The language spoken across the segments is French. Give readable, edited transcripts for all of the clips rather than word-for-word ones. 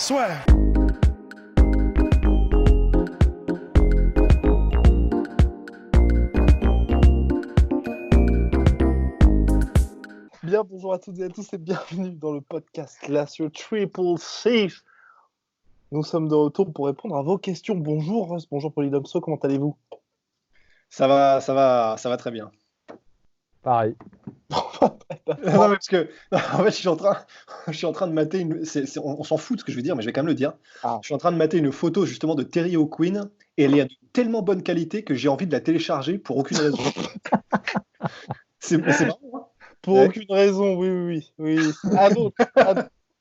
Swear. Bien, bonjour à toutes et à tous et bienvenue dans le podcast Lazio Triple Six. Nous sommes de retour pour répondre à vos questions. Bonjour Russ, bonjour Polydomso, comment allez-vous? Ça va très bien. Pareil. Non, parce que en fait, je suis en train de mater on s'en fout de ce que je vais dire, mais je vais quand même le dire. Ah. Je suis en train de mater une photo justement de Terry O'Quinn et elle est de tellement bonne qualité que j'ai envie de la télécharger pour aucune raison. c'est marrant, hein. Pour Ouais. aucune raison, oui.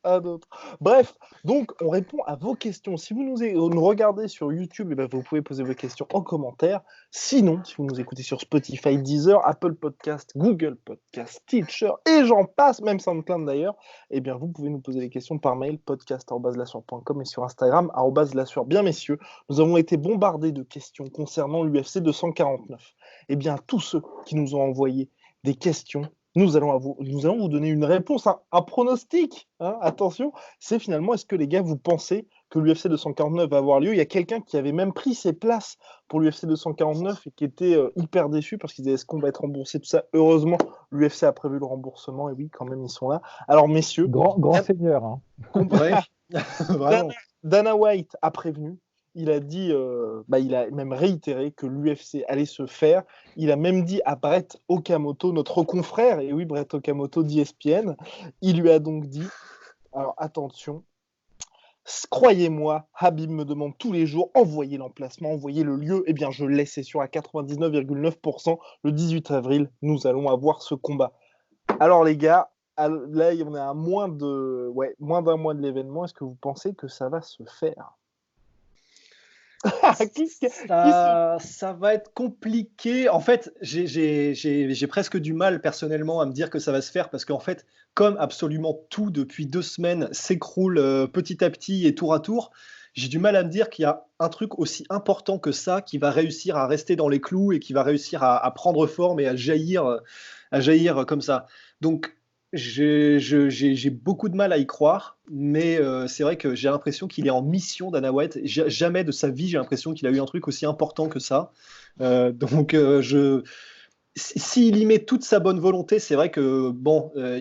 À d'autres. Bref, donc on répond à vos questions. Si vous nous regardez sur YouTube, eh ben, vous pouvez poser vos questions en commentaire. Sinon, si vous nous écoutez sur Spotify, Deezer, Apple Podcast, Google Podcast, Teacher et j'en passe, même SoundCloud d'ailleurs, eh bien vous pouvez nous poser des questions par mail podcast@lassure.com et sur Instagram @lassure. Bien messieurs, nous avons été bombardés de questions concernant l'UFC 249. Eh bien tous ceux qui nous ont envoyé des questions, nous allons vous donner une réponse, un pronostic. Hein, attention, c'est finalement, est-ce que les gars, vous pensez que l'UFC 249 va avoir lieu? Il y a quelqu'un qui avait même pris ses places pour l'UFC 249 et qui était hyper déçu parce qu'il disait, est-ce qu'on va être remboursé, tout ça. Heureusement, l'UFC a prévu le remboursement et oui, quand même, ils sont là. Alors, messieurs, Grand seigneur. Hein. Ouais. Vraiment. Dana White a prévenu. Il a dit, il a même réitéré que l'UFC allait se faire. Il a même dit à Brett Okamoto, notre confrère, et oui, Brett Okamoto d'ESPN, il lui a donc dit, alors attention, croyez-moi, Habib me demande tous les jours, envoyez l'emplacement, envoyez le lieu, eh bien je l'ai, c'est sûr, à 99,9%, le 18 avril, nous allons avoir ce combat. Alors les gars, là, on est à moins d'un mois de l'événement, est-ce que vous pensez que ça va se faire? Ça va être compliqué. En fait, j'ai presque du mal personnellement à me dire que ça va se faire parce qu'en fait, comme absolument tout depuis 2 semaines s'écroule petit à petit et tour à tour, j'ai du mal à me dire qu'il y a un truc aussi important que ça qui va réussir à rester dans les clous et qui va réussir à prendre forme et à jaillir comme ça. Donc, j'ai beaucoup de mal à y croire, mais c'est vrai que j'ai l'impression qu'il est en mission, Dana White. Jamais de sa vie, j'ai l'impression qu'il a eu un truc aussi important que ça. S'il y met toute sa bonne volonté, c'est vrai que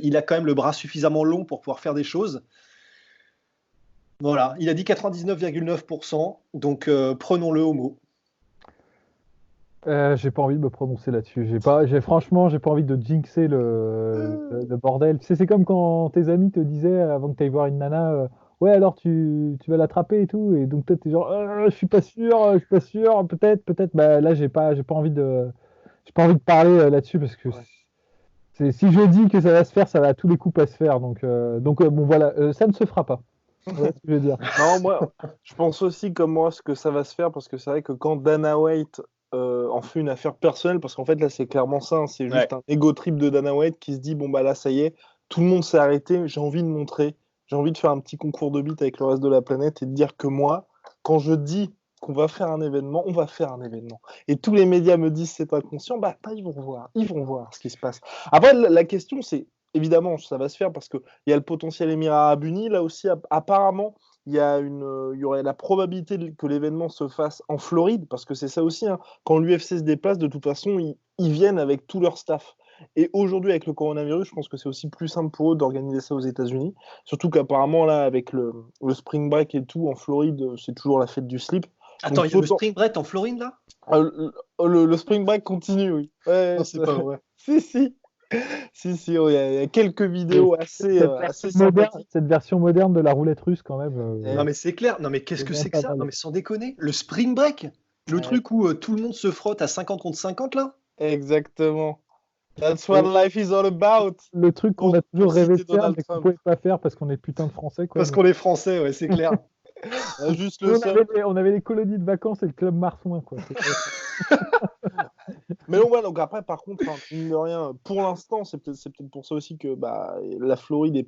il a quand même le bras suffisamment long pour pouvoir faire des choses. Voilà, il a dit 99,9%, donc prenons-le au mot. J'ai pas envie de me prononcer là-dessus. Franchement, j'ai pas envie de jinxer le bordel. Tu sais, c'est comme quand tes amis te disaient avant que tu ailles voir une nana, ouais, alors tu vas l'attraper et tout. Et donc toi, t'es genre, je suis pas sûr, peut-être. Bah là, j'ai pas envie de parler là-dessus parce que si je dis que ça va se faire, ça va à tous les coups pas se faire. Donc bon, voilà, ça ne se fera pas. Voilà ce que je veux dire. Non, moi, je pense aussi comme moi ce que ça va se faire parce que c'est vrai que quand Dana White en fait une affaire personnelle, parce qu'en fait là c'est clairement ça, hein, c'est juste un ego trip de Dana White qui se dit bon bah là ça y est, tout le monde s'est arrêté, j'ai envie de montrer, j'ai envie de faire un petit concours de beat avec le reste de la planète et de dire que moi, quand je dis qu'on va faire un événement, on va faire un événement. Et tous les médias me disent c'est inconscient, bah ils vont voir ce qui se passe. Après la question c'est, évidemment ça va se faire parce qu'il y a le potentiel Émirats Arabes Unis, là aussi apparemment il y aurait la probabilité que l'événement se fasse en Floride, parce que c'est ça aussi, hein, quand l'UFC se déplace, de toute façon, ils viennent avec tout leur staff. Et aujourd'hui, avec le coronavirus, je pense que c'est aussi plus simple pour eux d'organiser ça aux États-Unis. Surtout qu'apparemment, là, avec le spring break et tout, en Floride, c'est toujours la fête du slip. Attends, il y a le spring break en Floride, là? Le spring break continue, oui. Ouais, non, c'est pas vrai. Si, il y a quelques vidéos assez sympathiques. Cette version moderne de la roulette russe, quand même. Non, mais c'est clair. Non, mais qu'est-ce que c'est que ça? Non, mais sans déconner. Le spring break? Le truc où tout le monde se frotte à 50 contre 50, là? Exactement. That's what life is all about. Le truc qu'on a toujours rêvé de faire, mais qu'on ne pouvait pas faire parce qu'on est putain de Français. Quoi, parce qu'on est Français, ouais, c'est clair. Juste on avait les colonies de vacances et le club marsouin, quoi. Mais donc après, par contre, mine de rien, pour l'instant, c'est peut-être pour ça aussi que la Floride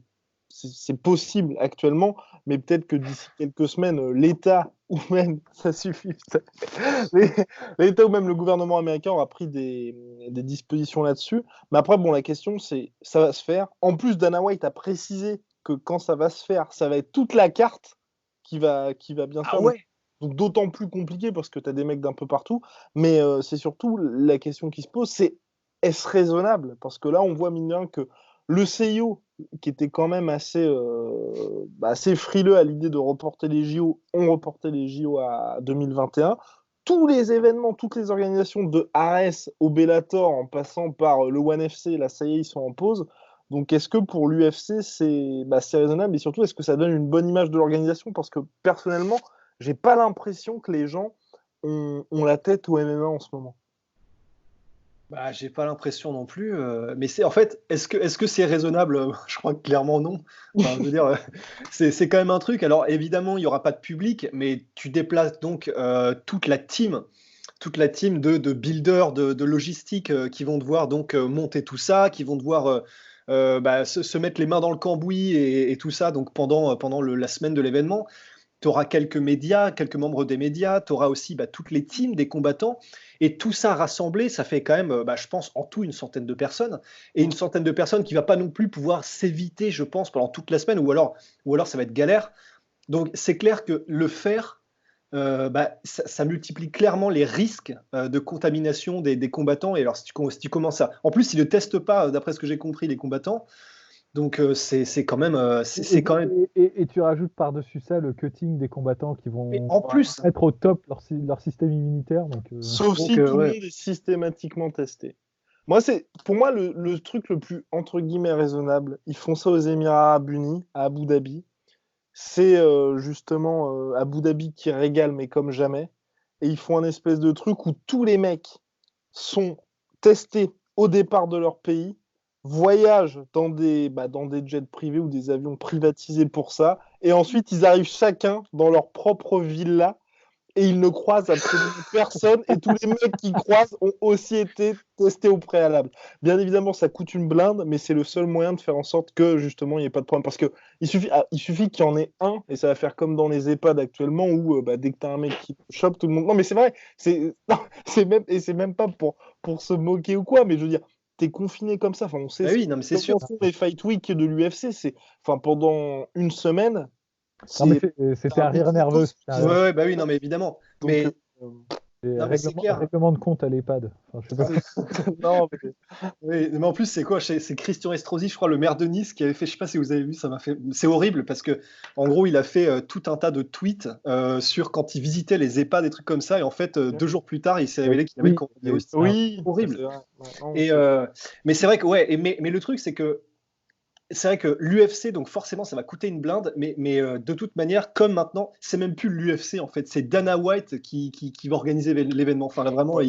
c'est possible actuellement, mais peut-être que d'ici quelques semaines, l'État ou même, ça suffit, l'État ou même le gouvernement américain aura pris des dispositions là-dessus. Mais après, bon, la question, c'est, ça va se faire. En plus, Dana White a précisé que quand ça va se faire, ça va être toute la carte. qui va bien Ah faire. ouais. Donc d'autant plus compliqué parce que tu as des mecs d'un peu partout. Mais c'est surtout la question qui se pose, c'est est-ce raisonnable? Parce que là, on voit mine de rien que le CIO, qui était quand même assez frileux à l'idée de reporter les JO, ont reporté les JO à 2021. Tous les événements, toutes les organisations de Ares au Bellator, en passant par le ONE FC, là, ça y est, ils sont en pause. Donc, est-ce que pour l'UFC, c'est raisonnable? Et surtout, est-ce que ça donne une bonne image de l'organisation? Parce que personnellement, j'ai pas l'impression que les gens ont la tête au MMA en ce moment. Bah, j'ai pas l'impression non plus. Mais c'est en fait, est-ce que c'est raisonnable? Je crois que clairement non. Enfin, je veux dire, c'est quand même un truc. Alors évidemment, il y aura pas de public, mais tu déplaces donc toute la team de builders, de logistique qui vont devoir donc monter tout ça, qui vont devoir se mettre les mains dans le cambouis et tout ça donc pendant la semaine de l'événement. Tu auras quelques médias, quelques membres des médias, tu auras aussi toutes les teams des combattants. Et tout ça rassemblé, ça fait quand même, je pense, en tout une centaine de personnes. Et une centaine de personnes qui ne va pas non plus pouvoir s'éviter, je pense, pendant toute la semaine, ou alors ça va être galère. Donc c'est clair que le faire, ça multiplie clairement les risques de contamination des combattants. Et alors si tu commences à... En plus, ils ne testent pas, d'après ce que j'ai compris, les combattants. Donc c'est quand même... Et tu rajoutes par-dessus ça le cutting des combattants qui vont en plus, être au top leur système immunitaire. Sauf si tout le monde est systématiquement testé. Pour moi, le truc le plus, entre guillemets, raisonnable, ils font ça aux Émirats Arabes Unis, à Abu Dhabi. C'est justement Abu Dhabi qui régale, mais comme jamais. Et ils font un espèce de truc où tous les mecs sont testés au départ de leur pays, voyagent dans des jets privés ou des avions privatisés pour ça, et ensuite ils arrivent chacun dans leur propre villa et ils ne croisent absolument personne et tous les mecs qu'ils croisent ont aussi été testés au préalable. Bien évidemment, ça coûte une blinde, mais c'est le seul moyen de faire en sorte que justement il n'y ait pas de problème. Parce que il suffit qu'il y en ait un, et ça va faire comme dans les EHPAD actuellement où dès que tu as un mec qui chope, tout le monde. Non, mais c'est vrai, c'est même pas pour se moquer ou quoi, mais je veux dire. T'es confiné comme ça. Enfin, on sait. Oui, non, mais c'est sûr. Les Fight Week de l'UFC, pendant une semaine. Non, mais c'était un rire nerveux. Ouais, bah oui, non, mais évidemment. Donc, mais règlement de compte à l'EHPAD. Enfin, je sais pas. Non, mais en plus, c'est quoi? C'est Christian Estrosi, je crois, le maire de Nice, qui avait fait, je sais pas si vous avez vu, ça m'a fait. C'est horrible parce que, en gros, il a fait tout un tas de tweets sur quand il visitait les EHPAD, des trucs comme ça, et en fait, 2 jours plus tard, il s'est révélé qu'il avait le coronavirus. Oui, horrible. Mais c'est vrai que, ouais, mais le truc, c'est que l'UFC, donc forcément, ça va coûter une blinde, mais de toute manière, comme maintenant, c'est même plus l'UFC en fait, c'est Dana White qui va organiser l'événement. Enfin, là, vraiment,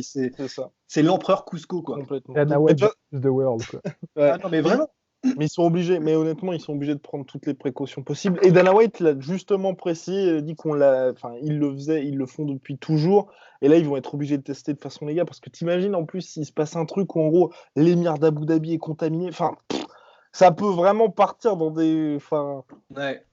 c'est l'empereur Cusco, quoi. Complètement. Dana White versus the world, quoi. Ouais. Ah non, mais vraiment. Mais ils sont obligés, mais honnêtement, ils sont obligés de prendre toutes les précautions possibles. Et Dana White l'a justement précisé, dit ils le font depuis toujours. Et là, ils vont être obligés de tester de façon légale parce que t'imagines en plus s'il se passe un truc où en gros l'émir d'Abu Dhabi est contaminé. Enfin, ça peut vraiment partir dans des. Ouais.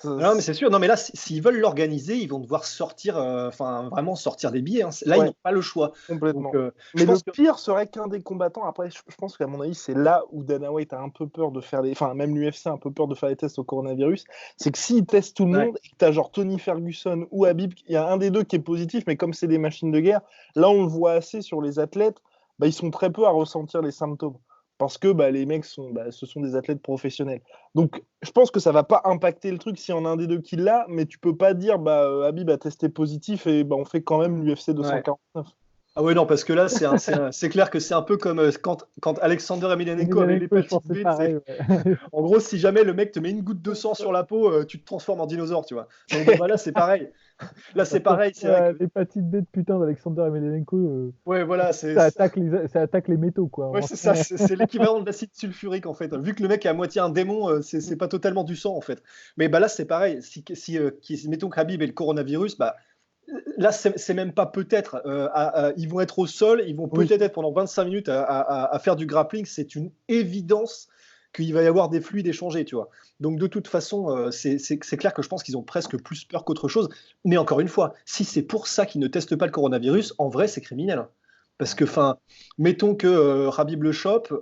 Non, mais c'est sûr. Non, mais là, s'ils veulent l'organiser, ils vont devoir sortir, vraiment sortir des billets. Hein. Là, ils n'ont pas le choix. Complètement. Donc, mais le pire serait qu'un des combattants. Après, je pense qu'à mon avis, c'est là où Dana White a un peu peur de faire même l'UFC a un peu peur de faire les tests au coronavirus. C'est que s'ils testent tout le monde et que tu as genre Tony Ferguson ou Habib, il y a un des deux qui est positif, mais comme c'est des machines de guerre, là, on le voit assez sur les athlètes, ils sont très peu à ressentir les symptômes. Parce que les mecs ce sont des athlètes professionnels. Donc, je pense que ça va pas impacter le truc s'il y en a un des deux qui l'a, mais tu peux pas dire Habib a testé positif et on fait quand même l'UFC 249. Ah oui, non, parce que là, c'est clair que c'est un peu comme quand Alexander Emelianenko avait l'hépatite B. En gros, si jamais le mec te met une goutte de sang sur la peau, tu te transformes en dinosaure, tu vois. Donc là, c'est pareil. Là, c'est pareil. L'hépatite B de putain d'Alexander Emelianenko. Ouais, voilà. Ça attaque les métaux, quoi. Ouais, c'est ça. C'est l'équivalent de l'acide sulfurique, en fait. Vu que le mec est à moitié un démon, c'est pas totalement du sang, en fait. Mais là, c'est pareil. Si mettons que Habib ait le coronavirus, là, c'est même pas peut-être. Ils vont être au sol, ils vont peut-être être pendant 25 minutes à faire du grappling. C'est une évidence qu'il va y avoir des fluides échangés, tu vois. Donc, de toute façon, c'est clair que je pense qu'ils ont presque plus peur qu'autre chose. Mais encore une fois, si c'est pour ça qu'ils ne testent pas le coronavirus, en vrai, c'est criminel. Parce que, mettons que Khabib le chope,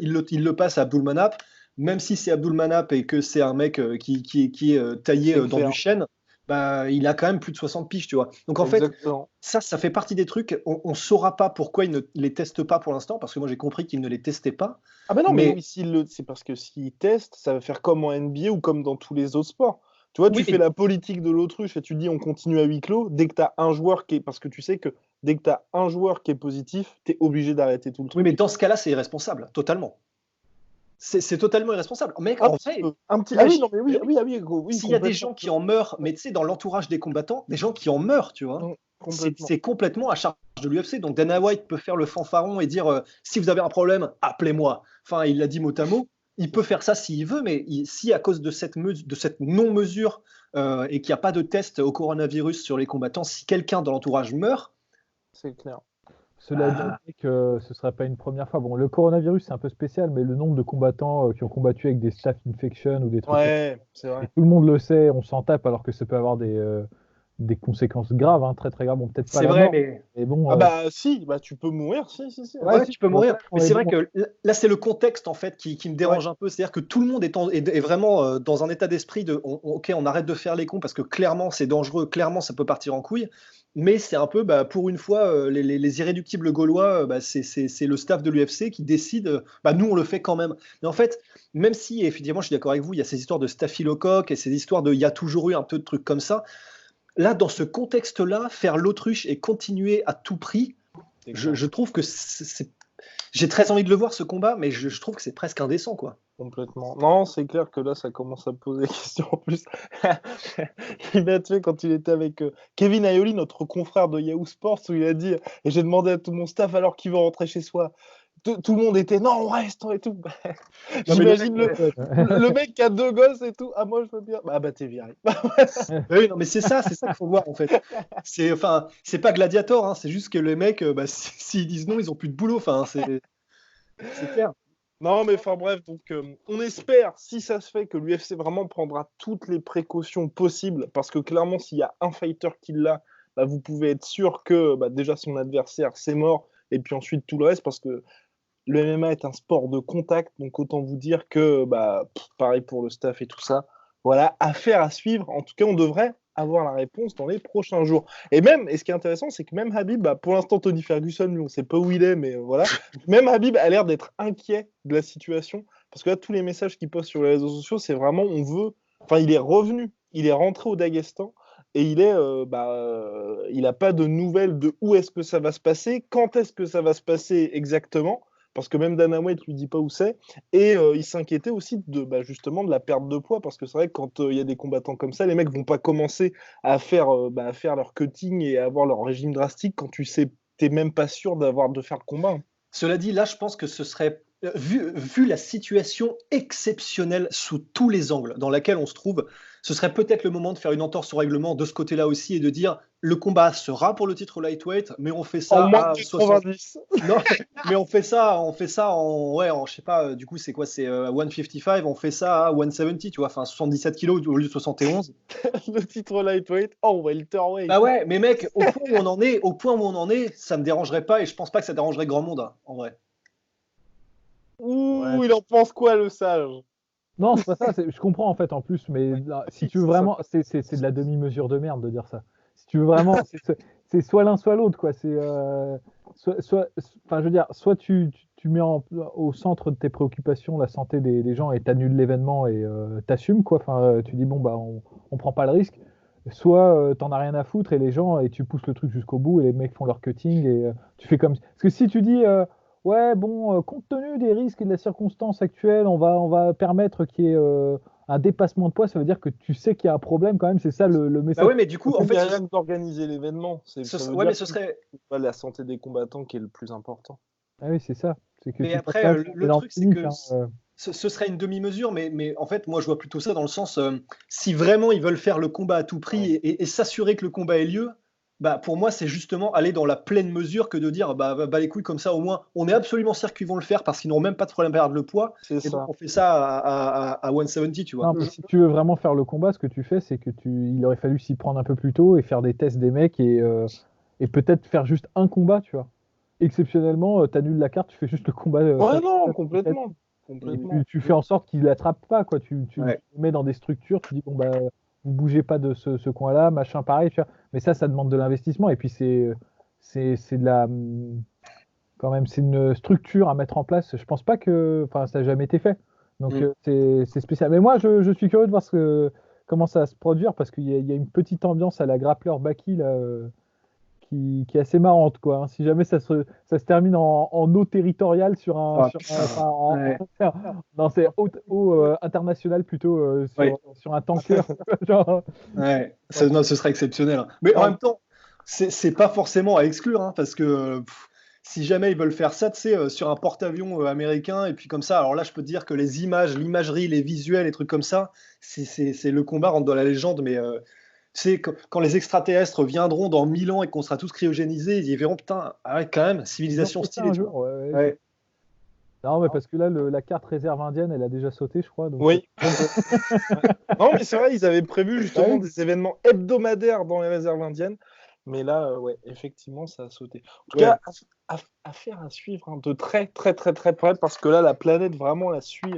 il le passe à Abdulmanap, même si c'est Abdulmanap et que c'est un mec qui est taillé dans du chêne. bah, il a quand même plus de 60 piges, tu vois. Donc en fait, Exactement. ça fait partie des trucs. On ne saura pas pourquoi il ne les teste pas pour l'instant, parce que moi j'ai compris qu'il ne les testait pas. Ah bah non, mais Mais oui, c'est parce que s'ils testent, ça va faire comme en NBA ou comme dans tous les autres sports. Tu vois, tu oui, fais la politique de l'autruche et tu dis on continue à huis clos. Dès que tu as un joueur qui est. Parce que tu sais que dès que tu as un joueur qui est positif, tu es obligé d'arrêter tout le oui, mais truc. dans ce cas-là, c'est irresponsable, totalement. C'est totalement irresponsable. Mec, Un en petit vrai, peu. Un petit... Ah oui, imagine, non, mais oui, oui, ah oui, gros, oui, s'il y a des complètement. gens qui en meurent, mais tu sais, dans l'entourage des combattants, des gens qui en meurent, tu vois. Non, complètement. C'est complètement à charge de l'UFC. Donc Dana White peut faire le fanfaron et dire si vous avez un problème, appelez-moi. Enfin, il l'a dit mot à mot. Il peut faire ça s'il veut, mais si à cause de cette non-mesure et qu'il n'y a pas de test au coronavirus sur les combattants, si quelqu'un dans l'entourage meurt, C'est clair. Cela dit, que ce ne serait pas une première fois. Bon, le coronavirus, c'est un peu spécial, mais le nombre de combattants qui ont combattu avec des staph infections ou des trucs Ouais, c'est et vrai. tout le monde le sait, on s'en tape alors que ça peut avoir des conséquences graves, hein, très très graves. Bon, peut-être pas c'est la vrai, mort, mais mais bon, Ah bah si, bah tu peux mourir, si. ouais, ouais, si, tu peux mourir. Mais ouais, c'est vrai bon, que là, c'est le contexte en fait qui me dérange un peu. C'est-à-dire que tout le monde est vraiment dans un état d'esprit de OK, on arrête de faire les cons parce que clairement, c'est dangereux, clairement, ça peut partir en couille. Mais c'est un peu, bah, pour une fois, les irréductibles gaulois, bah, c'est le staff de l'UFC qui décide, bah, nous, on le fait quand même. Mais en fait, même si, effectivement, je suis d'accord avec vous, il y a ces histoires de staphylocoque et ces histoires de, il y a toujours eu un peu de trucs comme ça. Là, dans ce contexte-là, faire l'autruche et continuer à tout prix, je trouve que j'ai très envie de le voir ce combat, mais je trouve que c'est presque indécent, quoi. Complètement. Non, c'est clair que là, ça commence à poser question en plus. Il m'a tué quand il était avec Kevin Aioli, notre confrère de Yahoo Sports, où il a dit, et j'ai demandé à tout mon staff alors qu'il veut rentrer chez soi. Tout le monde était non, on reste et tout. Non, mais J'imagine le mec qui a 2 gosses et tout. Ah, moi je veux bien. Bah, t'es viré. oui, non, mais c'est ça qu'il faut voir en fait. C'est pas Gladiator, hein, c'est juste que les mecs, bah, s'ils disent non, ils ont plus de boulot. Enfin, c'est clair. Non, mais enfin bref, donc on espère, si ça se fait, que l'UFC vraiment prendra toutes les précautions possibles, parce que clairement, s'il y a un fighter qui l'a, bah, vous pouvez être sûr que bah, déjà son adversaire, c'est mort, et puis ensuite tout le reste, parce que le MMA est un sport de contact, donc autant vous dire que, bah, pareil pour le staff et tout ça, voilà, affaire à suivre. En tout cas, on devrait avoir la réponse dans les prochains jours. Et même, et ce qui est intéressant, c'est que même Habib, bah, pour l'instant, Tony Ferguson, lui, on ne sait pas où il est, mais voilà, même Habib a l'air d'être inquiet de la situation, parce que là, tous les messages qu'il poste sur les réseaux sociaux, c'est vraiment, on veut, enfin, il est revenu, il est rentré au Daghestan, et il n'a pas de nouvelles de où est-ce que ça va se passer, quand est-ce que ça va se passer exactement, parce que même Dana White lui dit pas où c'est, et il s'inquiétait aussi justement de la perte de poids, parce que c'est vrai que quand il y a des combattants comme ça, les mecs vont pas commencer à faire leur cutting et à avoir leur régime drastique quand tu sais, t'es même pas sûr de faire le combat. Cela dit, là, je pense que ce serait, vu la situation exceptionnelle sous tous les angles dans laquelle on se trouve, ce serait peut-être le moment de faire une entorse au règlement de ce côté-là aussi et de dire le combat sera pour le titre lightweight, mais on fait ça En moins à de 60. 90. Non, mais on fait ça en je sais pas, du coup, c'est quoi, c'est 155, on fait ça à 170, tu vois, enfin 77 kilos au lieu de 71. Le titre lightweight en welterweight. Bah ouais, mais mec, au point où on en est, ça me dérangerait pas et je pense pas que ça dérangerait grand monde, hein, en vrai. Ouh, ouais. il en pense quoi, le sage? Non, c'est pas ça, je comprends en fait en plus, mais là, si tu veux C'est vraiment, c'est de la demi-mesure de merde de dire ça. Si tu veux vraiment, c'est soit l'un soit l'autre, quoi. Enfin, je veux dire, soit tu mets au centre de tes préoccupations la santé des gens et t'annules l'événement et t'assumes, quoi. Enfin, tu dis bon bah on prend pas le risque. Soit t'en as rien à foutre et les gens et tu pousses le truc jusqu'au bout et les mecs font leur cutting et tu fais comme. Parce que si tu dis ouais, bon, compte tenu des risques et de la circonstance actuelle, on va permettre qu'il y ait un dépassement de poids. Ça veut dire que tu sais qu'il y a un problème quand même. C'est ça le Bah message. ouais, mais du coup, en Il n'y fait, a rien d'organiser l'événement. Ça veut ouais, dire mais que ce serait. c'est pas la santé des combattants qui est le plus important. Ah oui, c'est ça. C'est que Mais tu passes après, pas sur le l'énorme truc, c'est cynique, que hein. ce serait une demi-mesure, mais en fait, moi, je vois plutôt ça dans le sens, si vraiment ils veulent faire le combat à tout prix Ouais. et s'assurer que le combat ait lieu, bah, pour moi, c'est justement aller dans la pleine mesure que de dire, bah les couilles, comme ça, au moins, on est absolument sûr qu'ils vont le faire parce qu'ils n'auront même pas de problème à perdre le poids, C'est et donc ça. on fait ça à 170, tu vois. Non, mais si tu veux vraiment faire le combat, ce que tu fais, c'est que il aurait fallu s'y prendre un peu plus tôt et faire des tests des mecs et peut-être faire juste un combat, tu vois. Exceptionnellement, t'annules la carte, tu fais juste le combat. Ouais, non, Peut-être. complètement. Et Complètement. tu fais en sorte qu'il l'attrape pas, quoi. Tu Ouais. le mets dans des structures, tu dis bon bah vous bougez pas de ce coin-là, machin pareil, tu vois. Mais ça demande de l'investissement. Et puis c'est de la quand même, c'est une structure à mettre en place. Je pense pas que, enfin, ça n'a jamais été fait. Donc c'est spécial. Mais moi, je suis curieux de voir comment ça va se produire parce qu'il y a une petite ambiance à la grappleur Baki là, qui est assez marrante, quoi. Hein. Si jamais ça se termine en eau territoriale non, c'est eau internationale plutôt sur un tanker. Genre, Ouais, non, ce serait exceptionnel. Hein. Mais en même temps, c'est pas forcément à exclure, hein, parce que si jamais ils veulent faire ça, tu sais, sur un porte-avions américain, et puis comme ça, alors là, je peux te dire que les images, l'imagerie, les visuels, les trucs comme ça, c'est le combat rentre dans la légende, mais tu sais, quand les extraterrestres viendront dans 1000 ans et qu'on sera tous cryogénisés, ils verront, putain, ah ouais, quand même, civilisation stylée. un jour, ouais. Non, mais parce que là, la carte réserve indienne, elle a déjà sauté, je crois. Donc... Oui. Non, mais c'est vrai, ils avaient prévu justement des événements hebdomadaires dans les réserves indiennes. Mais là, ouais, effectivement, ça a sauté. En tout cas, affaire à suivre hein, de très, très, très, très près, parce que là, la planète vraiment la suit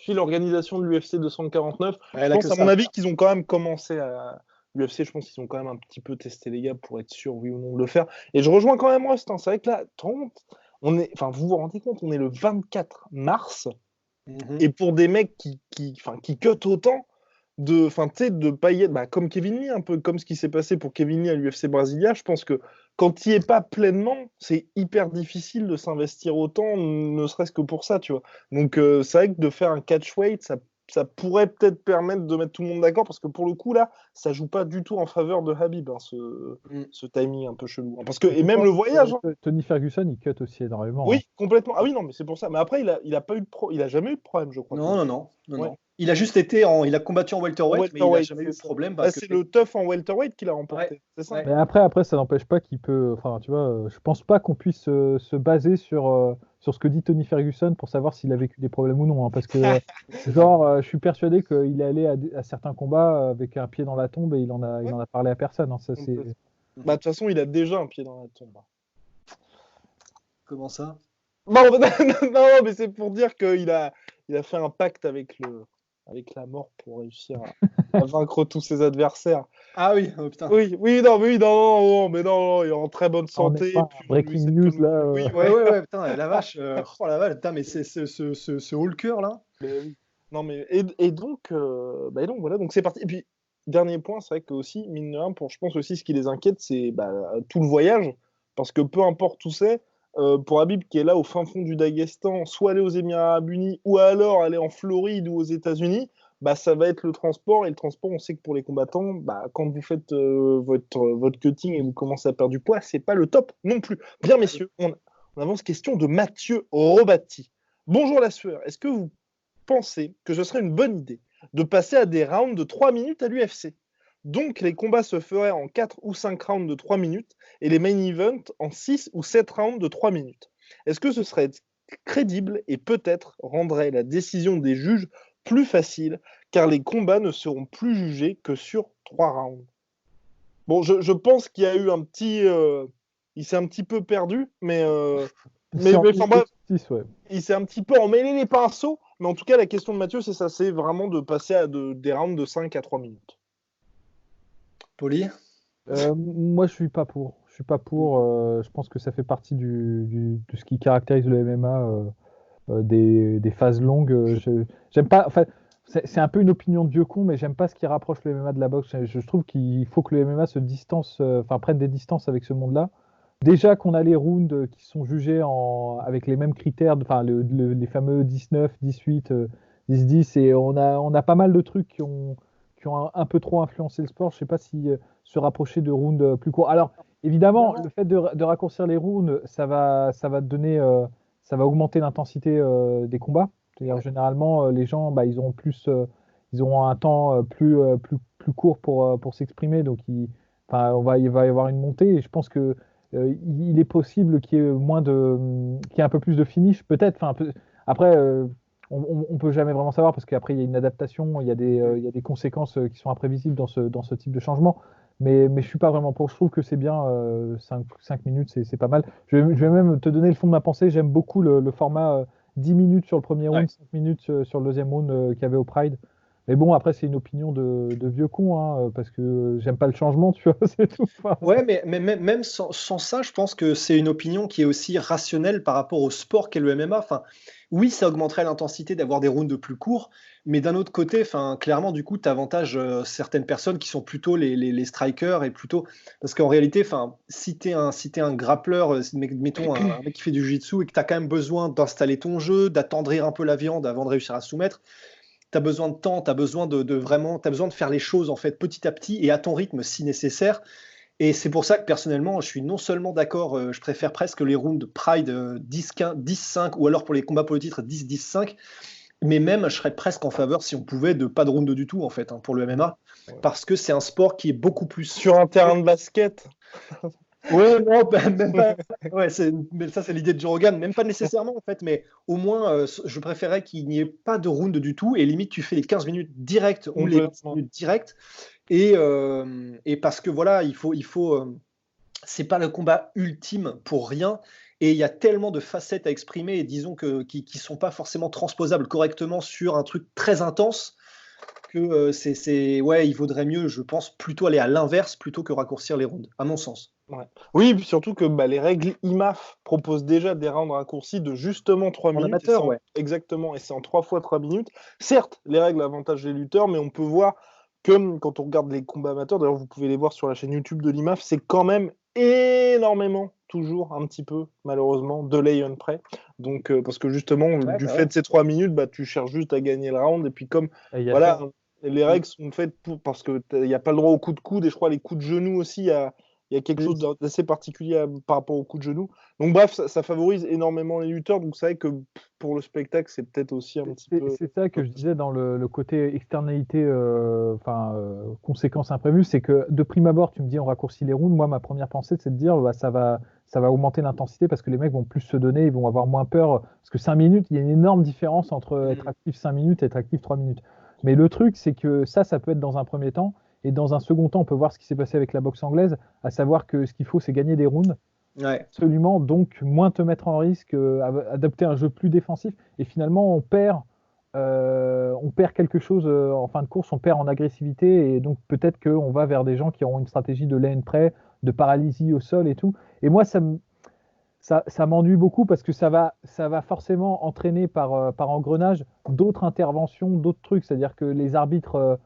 l'organisation de l'UFC 249. Je pense, à mon avis, qu'ils ont quand même commencé à. L'UFC, je pense qu'ils ont quand même un petit peu testé les gars pour être sûr, oui ou non, de le faire. Et je rejoins quand même Rust. Hein. C'est vrai que là, vous vous rendez compte, on est le 24 mars. Et pour des mecs qui cut autant, de pas y être, comme Kevin Lee, un peu comme ce qui s'est passé pour Kevin Lee à l'UFC Brasilia, je pense que quand il n'y est pas pleinement, c'est hyper difficile de s'investir autant, ne serait-ce que pour ça, tu vois. Donc c'est vrai que de faire un catchweight, ça pourrait peut-être permettre de mettre tout le monde d'accord, parce que pour le coup, là, ça joue pas du tout en faveur de Khabib, hein, ce timing un peu chelou. Hein. Parce que, et même le voyage... Hein. Tony Ferguson, il cut aussi énormément. Oui, hein. complètement. Ah oui, non, mais c'est pour ça. Mais après, il a jamais eu de problème, je crois. Non. Il a juste il a combattu en welterweight, mais il n'a jamais eu de problème. C'est le tough en welterweight qu'il a remporté. C'est ça. Mais après, ça n'empêche pas qu'il peut. Enfin, tu vois, je pense pas qu'on puisse se baser sur ce que dit Tony Ferguson pour savoir s'il a vécu des problèmes ou non. Hein, parce que, je suis persuadé qu'il est allé à certains combats avec un pied dans la tombe et il en a parlé à personne. Hein, ça, c'est... De toute façon, il a déjà un pied dans la tombe. Comment ça? Non, mais c'est pour dire qu'il a fait un pacte avec la mort pour réussir à vaincre tous ses adversaires. Ah oui, oh putain. Oui, il est en très bonne santé. Breaking news là. Oui, ouais, putain, la vache. Oh la vache, putain, mais c'est ce Hulker là. Mais oui. Non, mais et donc, voilà, donc c'est parti. Et puis, dernier point, c'est vrai que aussi, mine de rien, je pense aussi ce qui les inquiète, c'est tout le voyage. Parce que peu importe où c'est, pour Khabib qui est là au fin fond du Daghestan, soit aller aux Émirats Arabes Unis, ou alors aller en Floride ou aux États-Unis, ça va être le transport. Et le transport, on sait que pour les combattants, quand vous faites votre cutting et vous commencez à perdre du poids, c'est pas le top non plus. Bien, messieurs, on avance. Question de Mathieu Robatti. Bonjour la sueur, est-ce que vous pensez que ce serait une bonne idée de passer à des rounds de 3 minutes à l'UFC? Donc, les combats se feraient en 4 ou 5 rounds de 3 minutes et les main events en 6 ou 7 rounds de 3 minutes. Est-ce que ce serait crédible et peut-être rendrait la décision des juges plus facile car les combats ne seront plus jugés que sur 3 rounds? Bon, je pense qu'il y a eu un petit... il s'est un petit peu perdu, mais il s'est un petit peu emmêlé les pinceaux. Mais en tout cas, la question de Mathieu, c'est ça, c'est vraiment de passer à des rounds de 5 à 3 minutes. Poli? Moi, je suis pas pour. Je suis pas pour. Je pense que ça fait partie de ce qui caractérise le MMA, des phases longues. J'aime pas. Enfin, c'est un peu une opinion de vieux con, mais j'aime pas ce qui rapproche le MMA de la boxe. Je trouve qu'il faut que le MMA se distance, prenne des distances avec ce monde-là. Déjà qu'on a les rounds qui sont jugés avec les mêmes critères, les fameux 19, 18, 10-10, et on a pas mal de trucs qui ont un peu trop influencé le sport. Je sais pas si se rapprocher de rounds plus courts. Alors, évidemment, le fait de raccourcir les rounds, ça va donner, ça va augmenter l'intensité des combats. C'est-à-dire, généralement, les gens, ils auront un temps plus court pour s'exprimer. Donc, il va y avoir une montée. Et je pense que il est possible qu'il y ait qu'il y ait un peu plus de finish, peut-être. Après, on peut jamais vraiment savoir parce qu'après il y a une adaptation, il y a des conséquences qui sont imprévisibles dans ce type de changement. Mais je suis pas vraiment pour. Je trouve que c'est bien. 5 minutes, c'est pas mal. Je vais même te donner le fond de ma pensée. J'aime beaucoup le format 10 minutes sur le premier round, 5 minutes sur le deuxième round qu'il y avait au Pride. Mais bon, après, c'est une opinion de vieux con, hein, parce que j'aime pas le changement, tu vois, c'est tout. Enfin, Ouais, mais même sans ça, je pense que c'est une opinion qui est aussi rationnelle par rapport au sport qu'est le MMA. Enfin, oui, ça augmenterait l'intensité d'avoir des rounds plus courts, mais d'un autre côté, enfin, clairement, du coup, tu avantages certaines personnes qui sont plutôt les strikers et plutôt. Parce qu'en réalité, enfin, si t'es un grappleur, mettons un mec qui fait du jiu-jitsu et que tu as quand même besoin d'installer ton jeu, d'attendrir un peu la viande avant de réussir à soumettre, tu as besoin de temps, tu as besoin de vraiment, t'as besoin de faire les choses en fait petit à petit et à ton rythme si nécessaire. Et c'est pour ça que personnellement, je suis non seulement d'accord, je préfère presque les rounds Pride 10-15, 10-5 ou alors pour les combats pour le titre 10-10-5, mais même je serais presque en faveur si on pouvait de pas de round du tout en fait pour le MMA, parce que c'est un sport qui est beaucoup plus Sur un terrain de basket. Ouais, non, bah, même pas. Ouais, mais ça, c'est l'idée de Joe Rogan. Même pas nécessairement, en fait, mais au moins, je préférais qu'il n'y ait pas de round du tout. Et limite, tu fais les 15 minutes directes ou les 20 Complètement. minutes directes. Et parce que voilà, c'est pas le combat ultime pour rien. Et il y a tellement de facettes à exprimer, et disons qui sont pas forcément transposables correctement sur un truc très intense que ouais, il vaudrait mieux, je pense, plutôt aller à l'inverse plutôt que raccourcir les rounds, à mon sens. Ouais. Oui, et puis surtout que les règles IMAF proposent déjà des rounds raccourcis de justement 3 En minutes. amateur, ouais. Exactement, et c'est en 3 fois 3 minutes. Certes, les règles avantagent les lutteurs, mais on peut voir que quand on regarde les combats amateurs, d'ailleurs vous pouvez les voir sur la chaîne YouTube de l'IMAF, c'est quand même énormément, toujours un petit peu, malheureusement, de lay on près. Donc, parce que justement, Ouais, du bah fait ouais. de ces 3 minutes, tu cherches juste à gagner le round, et puis comme, et il y a voilà, ça. les règles sont faites parce qu'il n'y a pas le droit au coup de coude, et je crois les coups de genoux aussi, il y a quelque Mm. chose d'assez particulier par rapport au coup de genou. Donc bref, ça favorise énormément les lutteurs. Donc c'est vrai que pour le spectacle, c'est peut-être aussi un petit peu... C'est ça que je disais dans le côté externalité, conséquences imprévues, c'est que de prime abord, tu me dis on raccourcit les rounds. Moi, ma première pensée, c'est de dire bah, ça va augmenter l'intensité parce que les mecs vont plus se donner, ils vont avoir moins peur. Parce que 5 minutes, il y a une énorme différence entre être actif 5 minutes et être actif 3 minutes. Mais le truc, c'est que ça peut être dans un premier temps. Et dans un second temps, on peut voir ce qui s'est passé avec la boxe anglaise, à savoir que ce qu'il faut, c'est gagner des rounds. Ouais. Absolument, donc moins te mettre en risque, adopter un jeu plus défensif. Et finalement, on perd quelque chose en fin de course, on perd en agressivité. Et donc peut-être qu'on va vers des gens qui auront une stratégie de lane près, de paralysie au sol et tout. Et moi, ça m'ennuie beaucoup parce que ça va forcément entraîner par engrenage d'autres interventions, d'autres trucs. C'est-à-dire que les arbitres,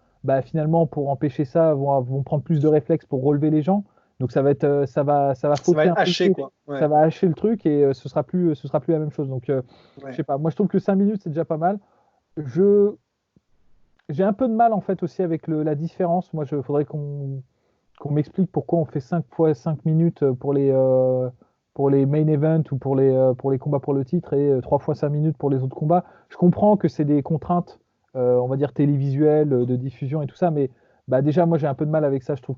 finalement, pour empêcher ça, vont prendre plus de réflexes pour relever les gens. Donc ça va Ça va fausser un être peu le haché, truc. quoi. Ouais. Ça va hacher le truc et ce sera plus la même chose. Donc, je Ouais. sais pas. Moi, je trouve que 5 minutes, c'est déjà pas mal. Je, j'ai un peu de mal, en fait, aussi avec la différence. Moi, il faudrait qu'on m'explique pourquoi on fait 5 fois 5 minutes pour les main events ou pour les combats pour le titre et 3 fois 5 minutes pour les autres combats. Je comprends que c'est des contraintes, on va dire télévisuelles, de diffusion et tout ça, mais bah, déjà, moi j'ai un peu de mal avec ça. Je trouve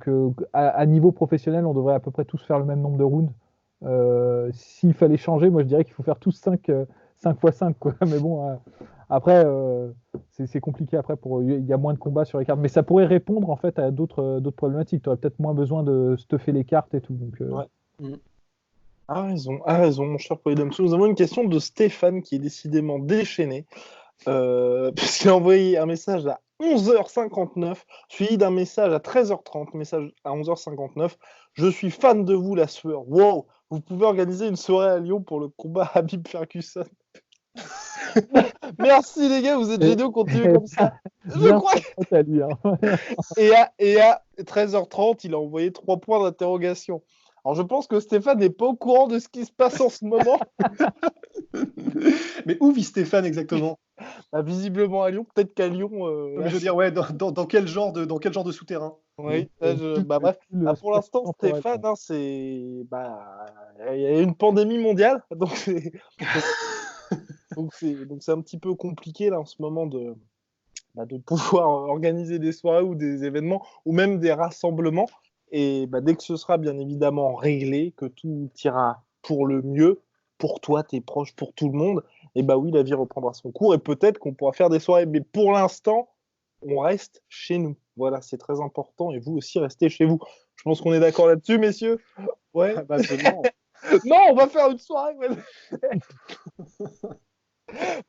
à niveau professionnel, on devrait à peu près tous faire le même nombre de rounds. S'il fallait changer, moi je dirais qu'il faut faire tous 5 fois 5, quoi. Mais bon, après, c'est compliqué après il y a moins de combats sur les cartes, mais ça pourrait répondre en fait à d'autres problématiques. Tu aurais peut-être moins besoin de stuffer les cartes et tout. Donc, Ouais. Mm. Ah raison, mon cher Polydamso. Nous avons une question de Stéphane qui est décidément déchaîné, puisqu'il a envoyé un message à 11h59, suivi d'un message à 13h30, message à 11h59. Je suis fan de vous, la sueur. Wow, vous pouvez organiser une soirée à Lyon pour le combat Habib Ferguson. Merci les gars, vous êtes géniaux, continuez comme ça. Je bien crois. à lui. Hein. Et à 13h30, il a envoyé 3 points d'interrogation. Alors je pense que Stéphane n'est pas au courant de ce qui se passe en ce moment. Mais où vit Stéphane exactement? Visiblement à Lyon, peut-être qu'à Lyon. Non, mais je veux dire, ouais, dans dans quel genre de souterrain? Oui, bref. Pour l'instant, Stéphane, hein, il y a une pandémie mondiale, donc c'est un petit peu compliqué là en ce moment de pouvoir organiser des soirées ou des événements ou même des rassemblements. Et dès que ce sera bien évidemment réglé, que tout ira pour le mieux, pour toi, tes proches, pour tout le monde, et oui, la vie reprendra son cours et peut-être qu'on pourra faire des soirées. Mais pour l'instant, on reste chez nous. Voilà, c'est très important et vous aussi restez chez vous. Je pense qu'on est d'accord là-dessus, messieurs. Ouais. Ah bah, absolument. Non, on va faire une soirée.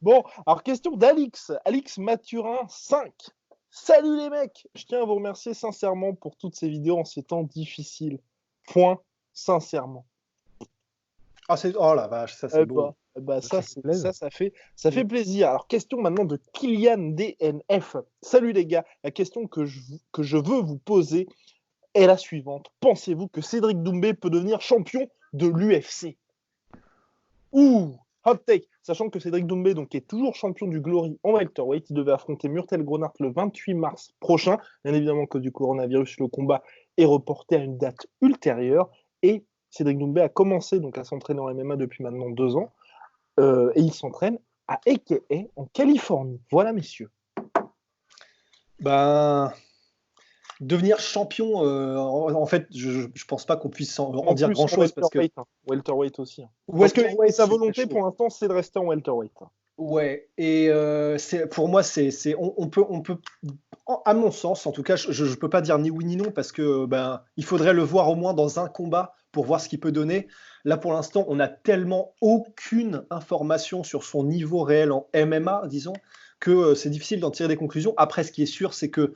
Bon, alors question d'Alix. Alix Mathurin 5. Salut les mecs! Je tiens à vous remercier sincèrement pour toutes ces vidéos en ces temps difficiles. Point, sincèrement. Oh la vache, ça c'est beau. Ça fait plaisir. Alors, question maintenant de Kylian DNF. Salut les gars, la question que je veux vous poser est la suivante. Pensez-vous que Cédric Doumbé peut devenir champion de l'UFC? Ouh, hot take. Sachant que Cédric Doumbé donc, est toujours champion du Glory en welterweight, il devait affronter Murtel Gronart le 28 mars prochain. Bien évidemment, que du coronavirus, le combat est reporté à une date ultérieure. Et Cédric Doumbé a commencé donc, à s'entraîner en MMA depuis maintenant 2 ans. Et il s'entraîne à AKA en Californie. Voilà, messieurs. Ben, devenir champion, en fait, je pense pas qu'on puisse en dire grand-chose. Parce que... welterweight aussi. Parce que sa volonté, pour l'instant, c'est de rester en welterweight. Ouais, et pour moi, on peut, à mon sens, en tout cas, je ne peux pas dire ni oui ni non, parce que il faudrait le voir au moins dans un combat pour voir ce qu'il peut donner. Là, pour l'instant, on n'a tellement aucune information sur son niveau réel en MMA, disons, que c'est difficile d'en tirer des conclusions. Après, ce qui est sûr, c'est que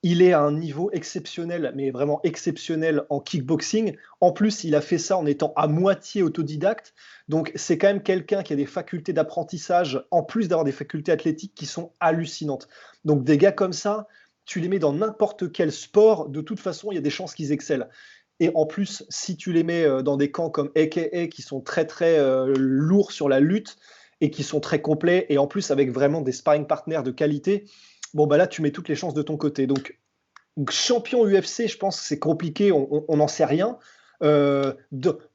il est à un niveau exceptionnel, mais vraiment exceptionnel en kickboxing. En plus, il a fait ça en étant à moitié autodidacte. Donc, c'est quand même quelqu'un qui a des facultés d'apprentissage, en plus d'avoir des facultés athlétiques qui sont hallucinantes. Donc, des gars comme ça, tu les mets dans n'importe quel sport, de toute façon, il y a des chances qu'ils excellent. Et en plus, si tu les mets dans des camps comme AKA, qui sont très, très lourds sur la lutte et qui sont très complets, et en plus avec vraiment des sparring partners de qualité, bon, là, tu mets toutes les chances de ton côté. Donc, champion UFC, je pense que c'est compliqué, on n'en sait rien.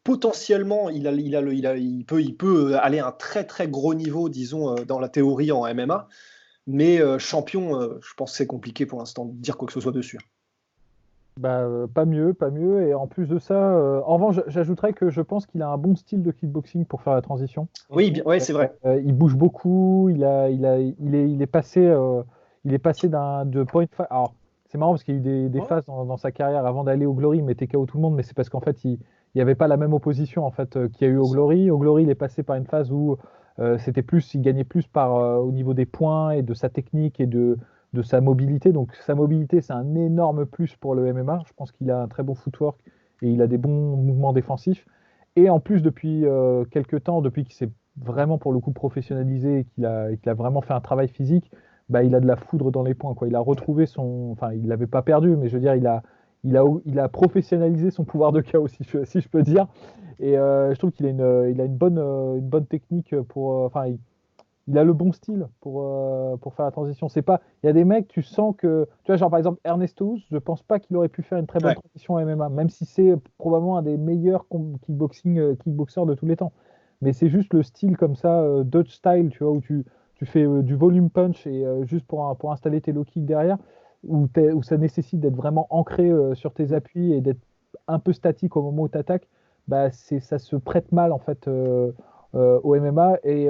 Potentiellement, il peut aller à un très très gros niveau, disons, dans la théorie en MMA. Mais champion, je pense que c'est compliqué pour l'instant de dire quoi que ce soit dessus. Pas mieux. Et en plus de ça, en revanche, j'ajouterais que je pense qu'il a un bon style de kickboxing pour faire la transition. Oui, c'est vrai. Il bouge beaucoup, il est passé de point fight. Alors, c'est marrant parce qu'il y a eu des phases dans sa carrière avant d'aller au Glory, il mettait KO tout le monde, mais c'est parce qu'en fait, il n'y avait pas la même opposition en fait, qu'il y a eu au Glory. Au Glory, il est passé par une phase où il gagnait plus au niveau des points et de sa technique et de sa mobilité. Donc sa mobilité, c'est un énorme plus pour le MMA. Je pense qu'il a un très bon footwork et il a des bons mouvements défensifs. Et en plus, depuis quelques temps, depuis qu'il s'est vraiment pour le coup professionnalisé et qu'il a vraiment fait un travail physique, il a de la foudre dans les poings, quoi. Il a retrouvé enfin, il l'avait pas perdu, mais je veux dire, il a professionnalisé son pouvoir de KO, si je peux dire. Et je trouve qu'il a une bonne technique enfin, il a le bon style pour faire la transition. C'est pas, il y a des mecs, tu sens que, tu vois, genre par exemple Ernesto, je pense pas qu'il aurait pu faire une très bonne transition en MMA, même si c'est probablement un des meilleurs kickboxers de tous les temps. Mais c'est juste le style comme ça, Dutch style, tu vois, où tu fais du volume punch et juste pour installer tes low kicks derrière, où ça nécessite d'être vraiment ancré sur tes appuis et d'être un peu statique au moment où tu attaques, ça se prête mal en fait au MMA et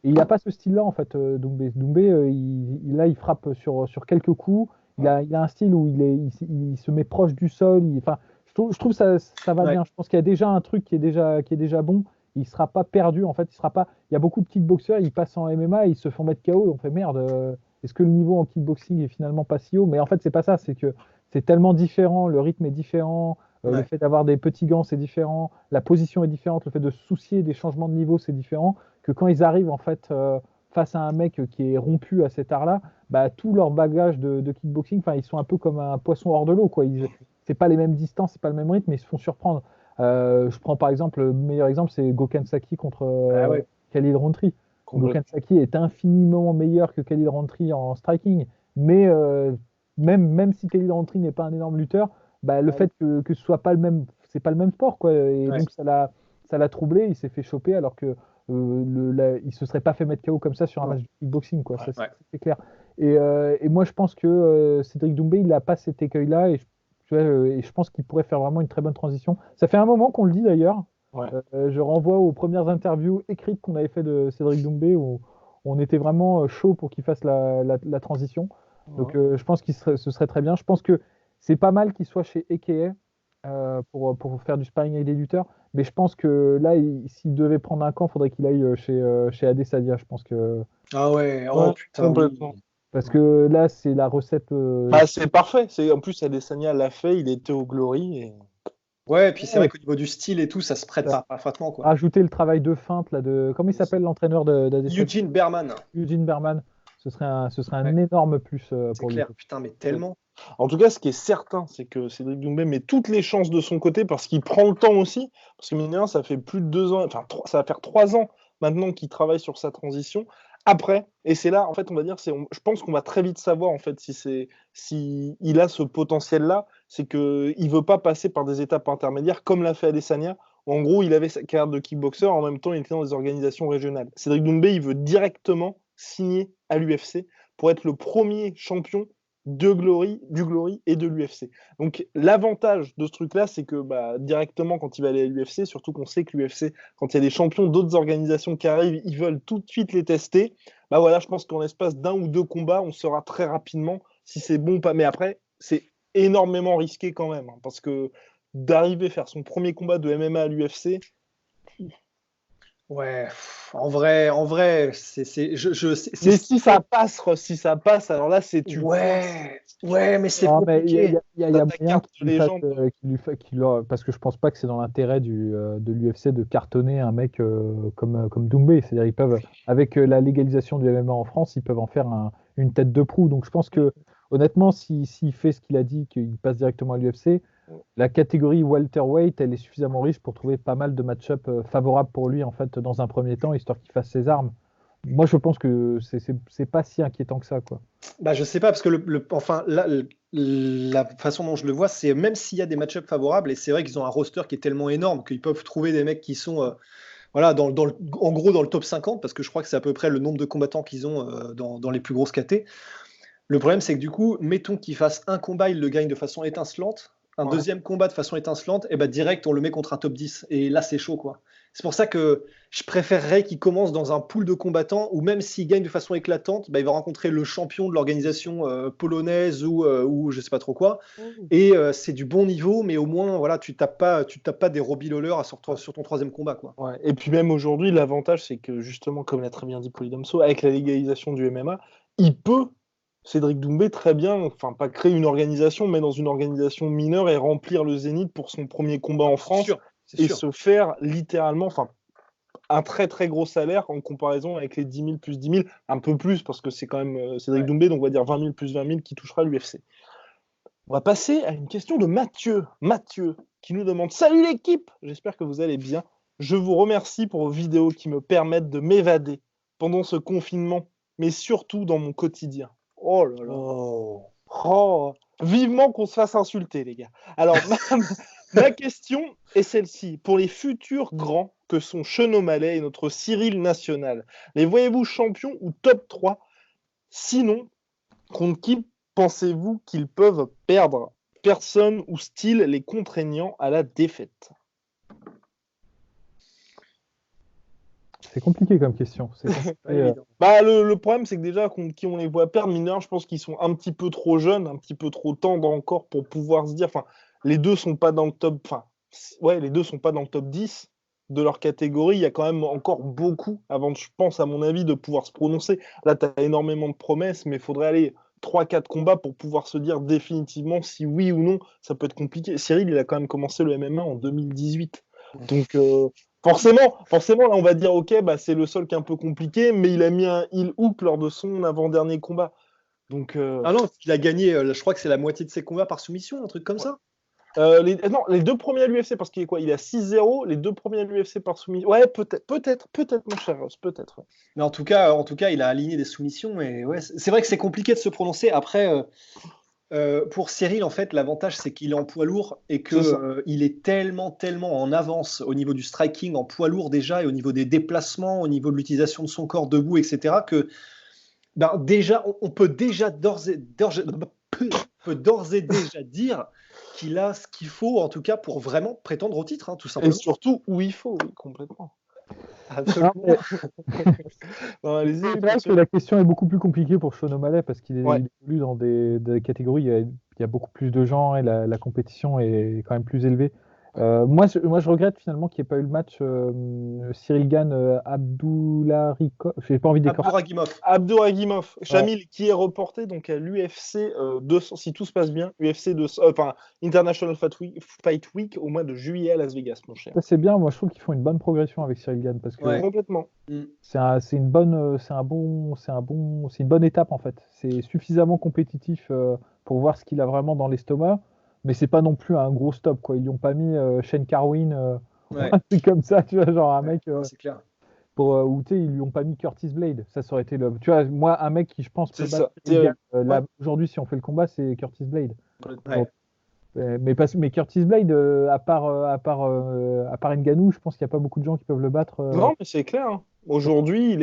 il n'a pas ce style-là, en fait, Doumbé. Doumbé, il frappe sur quelques coups. Il a un style où il se met proche du sol. Enfin, je trouve ça va bien. Je pense qu'il y a déjà un truc qui est déjà bon. Il ne sera pas perdu, en fait. Il y a beaucoup de kickboxers, ils passent en MMA, ils se font mettre KO. On fait merde. Est-ce que le niveau en kickboxing est finalement pas si haut? Mais en fait, c'est pas ça. C'est que c'est tellement différent. Le rythme est différent. Le fait d'avoir des petits gants, c'est différent. La position est différente. Le fait de se soucier des changements de niveau, c'est différent. Que quand ils arrivent en fait face à un mec qui est rompu à cet art-là, tout leur bagage de kickboxing, ils sont un peu comme un poisson hors de l'eau, quoi. C'est pas les mêmes distances, c'est pas le même rythme, mais ils se font surprendre. Je prends par exemple le meilleur exemple, c'est Gokhan Saki contre Khalil Rountree. Gokhan Saki est infiniment meilleur que Khalil Rountree en striking, mais même si Khalil Rountree n'est pas un énorme lutteur, le fait que ce soit pas le même, c'est pas le même sport, quoi. Et donc ça l'a troublé, il s'est fait choper alors que il se serait pas fait mettre KO comme ça sur un match de kickboxing, quoi. C'est clair. Et moi, je pense que Cédric Doumbé, il n'a pas cet écueil-là, et je pense qu'il pourrait faire vraiment une très bonne transition. Ça fait un moment qu'on le dit d'ailleurs. Je renvoie aux premières interviews écrites qu'on avait fait de Cédric Doumbé où on était vraiment chaud pour qu'il fasse la transition. Donc, je pense ce serait très bien. Je pense que c'est pas mal qu'il soit chez AKA pour faire du sparring avec des lutteurs. Mais je pense que là, s'il devait prendre un camp, il faudrait qu'il aille chez Adesanya. Je pense que. Ah ouais, putain, complètement. Parce que là, c'est la recette. Bah, c'est parfait. En plus, Adesanya l'a fait, il était au Glory. Ouais, et puis c'est vrai Ouais, qu'au niveau du style et tout, ça se prête parfaitement, quoi. rajouter le travail de feinte là, de. Comment il s'appelle l'entraîneur d'Adesanya? Eugene Berman. Eugene Berman. Ce serait un Ouais, énorme plus c'est pour lui. clair. Putain, mais tellement. En tout cas, ce qui est certain, c'est que Cédric Doumbé met toutes les chances de son côté parce qu'il prend le temps aussi. Parce que mine de rien, ça fait plus de 2 ans, enfin, ça va faire 3 ans maintenant qu'il travaille sur sa transition. Après, et c'est là, en fait, on va dire, je pense qu'on va très vite savoir en fait si il a ce potentiel-là, c'est que il veut pas passer par des étapes intermédiaires comme l'a fait Adesanya. Où en gros, il avait sa carrière de kickboxer, en même temps, il était dans des organisations régionales. Cédric Doumbé, il veut directement signer à l'UFC pour être le premier champion du Glory et de l'UFC. Donc l'avantage de ce truc-là, c'est que directement quand il va aller à l'UFC, surtout qu'on sait que l'UFC, quand il y a des champions d'autres organisations qui arrivent, ils veulent tout de suite les tester. Bah voilà, je pense qu'en l'espace d'un ou deux combats, on saura très rapidement si c'est bon ou pas. Mais après, c'est énormément risqué quand même, hein, parce que d'arriver à faire son premier combat de MMA à l'UFC. Ouais, en vrai, Mais si ça passe, alors là, c'est tu ouais, mais c'est Non, mais il y a, il y compliqué. a- il y a- il y a ta moyen carte qu'il de lui fasse, légende. parce que je pense pas que c'est dans l'intérêt de l'UFC de cartonner un mec comme Doumbé. C'est-à-dire ils peuvent, avec la légalisation du MMA en France, ils peuvent en faire une tête de proue. Donc je pense que honnêtement, s'il fait ce qu'il a dit, qu'il passe directement à l'UFC, la catégorie welterweight, elle est suffisamment riche pour trouver pas mal de match-up favorables pour lui en fait dans un premier temps, histoire qu'il fasse ses armes. Moi, je pense que c'est pas si inquiétant que ça, quoi. Bah, je sais pas, parce que enfin, la façon dont je le vois, c'est même s'il y a des match-ups favorables, et c'est vrai qu'ils ont un roster qui est tellement énorme qu'ils peuvent trouver des mecs qui sont voilà, en gros dans le top 50, parce que je crois que c'est à peu près le nombre de combattants qu'ils ont dans les plus grosses KT. Le problème, c'est que du coup, mettons qu'il fasse un combat, il le gagne de façon étincelante, un Ouais. deuxième combat de façon étincelante, et bah direct, on le met contre un top 10. Et là, c'est chaud, quoi. C'est pour ça que je préférerais qu'il commence dans un pool de combattants où même s'il gagne de façon éclatante, bah, il va rencontrer le champion de l'organisation polonaise ou je sais pas trop quoi. Et c'est du bon niveau, mais au moins, voilà, tu tapes pas des Robbie Lawler sur ton troisième combat, quoi. Ouais. Et puis même aujourd'hui, l'avantage, c'est que justement, comme l'a très bien dit Polydomso, avec la légalisation du MMA, il peut, Cédric Doumbé, très bien, enfin pas créer une organisation, mais dans une organisation mineure et remplir le Zénith pour son premier combat en C'est France sûr, c'est et sûr. se faire littéralement, enfin un très très gros salaire en comparaison avec les 10 000 plus 10 000, un peu plus parce que c'est quand même Cédric Ouais. Doumbé, donc on va dire 20 000 plus 20 000 qui touchera l'UFC. On va passer à une question de Mathieu. Mathieu, qui nous demande: Salut l'équipe, j'espère que vous allez bien. Je vous remercie pour vos vidéos qui me permettent de m'évader pendant ce confinement, mais surtout dans mon quotidien. Oh là là. Oh. Oh, vivement qu'on se fasse insulter, les gars. Alors, ma question est celle-ci. Pour les futurs grands que sont Sean O'Malley et notre Cyril National, les voyez-vous champions ou top 3? Sinon, contre qui pensez-vous qu'ils peuvent perdre? Personne ou style les contraignant à la défaite? C'est compliqué comme question. C'est compliqué, Pas évident. Le problème, c'est que déjà, contre qui on les voit perdre, mineurs, je pense qu'ils sont un petit peu trop jeunes, un petit peu trop tendres encore pour pouvoir se dire. Enfin, les deux sont pas dans le top. Enfin, ouais, les deux sont pas dans le top 10 de leur catégorie. Il y a quand même encore beaucoup avant, je pense, à mon avis, de pouvoir se prononcer. Là, tu as énormément de promesses, mais il faudrait aller 3-4 combats pour pouvoir se dire définitivement si oui ou non. Ça peut être compliqué. Cyril, il a quand même commencé le MMA en 2018. Donc, forcément, là, on va dire, ok, bah, c'est le seul qui est un peu compliqué, mais il a mis un heel hook lors de son avant-dernier combat. Donc, Ah non, il a gagné, je crois que c'est la moitié de ses combats par soumission, un truc comme ça. non, les deux premiers à l'UFC, parce qu'il est quoi? Il a 6-0, les deux premiers à l'UFC par soumission. Ouais, peut-être, mon cher Ross, peut-être. Ouais. Mais en tout cas, il a aligné des soumissions. Et ouais, c'est vrai que c'est compliqué de se prononcer. Après, pour Cyril, en fait, l'avantage, c'est qu'il est en poids lourd et C'est ça. que il est tellement, tellement en avance au niveau du striking en poids lourd déjà, et au niveau des déplacements, au niveau de l'utilisation de son corps debout, etc., que ben, déjà, on peut déjà d'ores et déjà dire qu'il a ce qu'il faut, en tout cas, pour vraiment prétendre au titre, hein, tout Et simplement. surtout, où il faut, oui, complètement. Non, Absolument. mais Non, allez-y, je pense que la question est beaucoup plus compliquée pour Sean O'Malley parce qu'il Ouais. il évolue dans des catégories, il y a beaucoup plus de gens et la compétition est quand même plus élevée. Moi, je regrette finalement qu'il n'y ait pas eu le match Cyril Gane Abdullarikov. J'ai pas envie d'écorcher. Abdouragimov. Abdouragimov, Ouais. Shamil, qui est reporté donc à l'UFC 200, si tout se passe bien, UFC 200, enfin International Fight Week au mois de juillet à Las Vegas, mon cher. Ça, c'est bien. Moi, je trouve qu'ils font une bonne progression avec Cyril Gane parce que Ouais. Complètement. c'est une bonne, c'est une bonne étape en fait. C'est suffisamment compétitif pour voir ce qu'il a vraiment dans l'estomac, mais c'est pas non plus un gros stop quoi. Ils lui ont pas mis Shane Carwin, Ouais. un truc comme ça, tu vois, genre un mec Non, c'est clair. ou tu sais, ils lui ont pas mis Curtis Blade. Ça aurait été le, tu vois, moi un mec qui je pense peut C'est battre ça. Cyril Gane, là Ouais. aujourd'hui si on fait le combat, c'est Curtis Blade. Ouais. Mais Curtis Blade, à part Ngannou, je pense qu'il n'y a pas beaucoup de gens qui peuvent le battre. Non, mais c'est clair, hein. Aujourd'hui,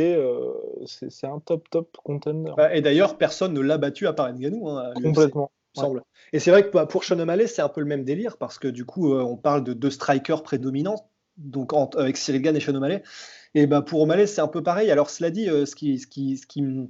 c'est un top contender. Et d'ailleurs, personne ne l'a battu à part Ngannou, hein, à l'UFC, Complètement. il me semble. Et c'est vrai que pour Sean O'Malley, c'est un peu le même délire parce que du coup, on parle de deux strikers prédominants, donc avec Cyril Gane et Sean O'Malley. Et pour O'Malley, c'est un peu pareil. Alors, cela dit, ce qui me